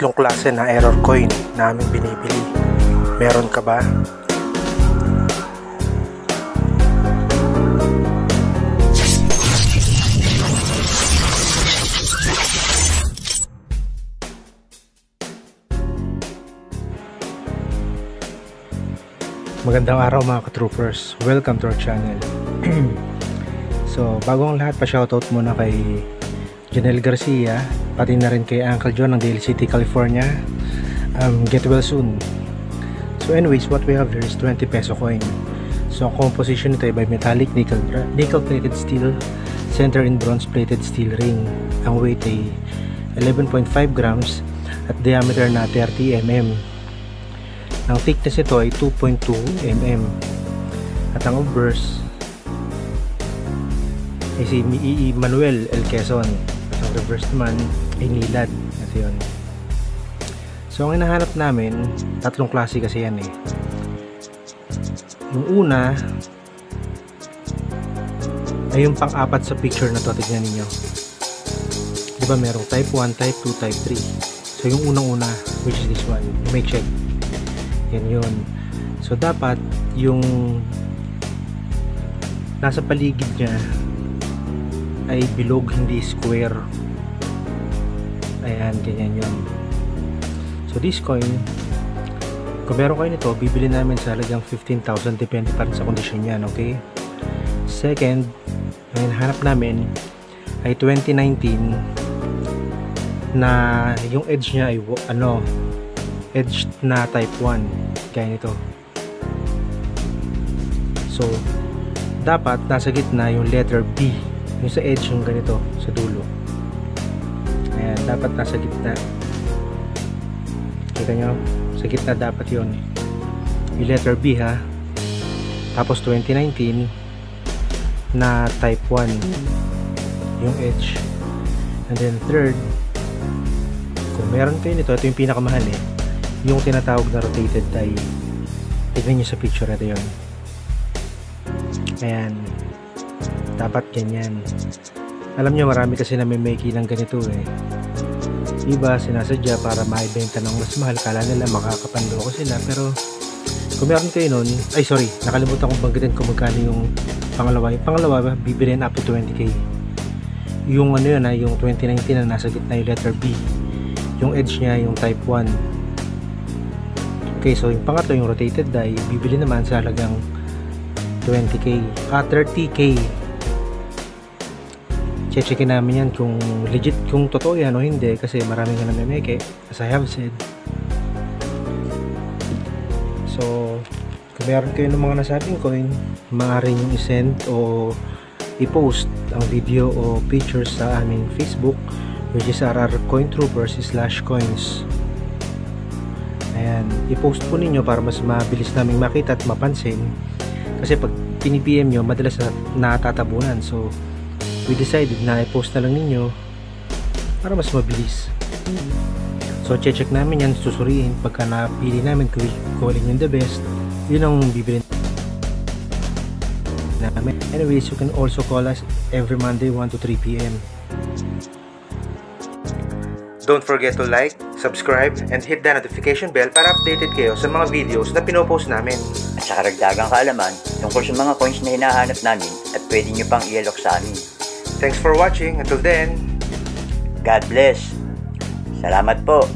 tatlong klase na error coin na aming binibili. Meron ka ba? Magandang araw mga ka-troopers. Welcome to our channel. So, bago ang lahat, pa-shoutout muna kay Janelle Garcia, pati na rin kay Uncle John ng Daly City, California. Get well soon. So anyways, what we have here is 20 peso coin. So ang composition nito ay by metallic nickel plated steel, center in bronze plated steel ring. Ang weight ay 11.5 grams at diameter na 30 mm. Ang thickness ito ay 2.2 mm. At ang obverse ay si Manuel L. Quezon. At ang reverse naman ay Nilad. Ito yun. So ang hinahanap namin, tatlong klase kasi yan eh. Yung una ay yung pang-apat sa picture na to. Tignan ninyo. Diba merong type 1, type 2, type 3. So yung unang-una, which is this one, you may check. Yan yun. So dapat yung nasa paligid niya ay bilog, hindi square. Ayan, ganyan yun. So this coin, kung meron kayo nito, bibili namin sa halagang 15,000, depende pa rin sa kondisyon yan, okay? Second, ang hinahanap namin ay 2019 na yung edge niya ay edge na type 1, kaya nito. So dapat nasa gitna yung letter B, yung sa edge yung ganito sa dulo. Ayan, dapat nasa gitna. Kita nyo, sa gitna dapat yun yung letter B ha. Tapos 2019 na type 1 yung edge. And then third, kung meron kayo nito, ito yung pinakamahal eh, yung tinatawag na rotated die. Tignan nyo sa picture, ito yun. Ayan, dapat ganyan. Alam nyo, marami kasi na may making ng ganito eh. Iba sinasadya para maibenta ng mas mahal, kala nila makakapanloko sila, pero kung meron kayo nun, ay sorry, nakalimutan kong banggitin kung magkano yung pangalawa. Yung pangalawa, bibilin up to 20k. Yung ano yun, yung 2019 na nasa gitna yung letter B, yung edge nya yung type 1. Okay, so yung pangatlo, yung rotated die, bibili naman sa halagang 20k, 30k. Checkin namin yan kung legit, kung totoo yan o hindi, kasi maraming nga namimeke, as I have said. So kung meron kayo ng mga nasabing coin, maaari nyo isend o i-post ang video o pictures sa aming Facebook, which is rrcointroopers/coins. Ayan, i-post po ninyo para mas mabilis naming makita at mapansin, kasi pag pinipm nyo, madalas na natatabunan. So we decided na i-post na lang ninyo para mas mabilis. So check namin yan, susuriin. Pagka napili namin kung alin yung the best, yun ang bibili namin. Anyways, you can also call us every Monday 1 to 3 p.m. Don't forget to like, subscribe, and hit the notification bell para updated kayo sa mga videos na pinopost namin. At sa karagdagang kaalaman tungkol sa mga coins na hinahanap namin at pwede nyo pang i-alok sa amin. Thanks for watching. Until then, God bless. Salamat po.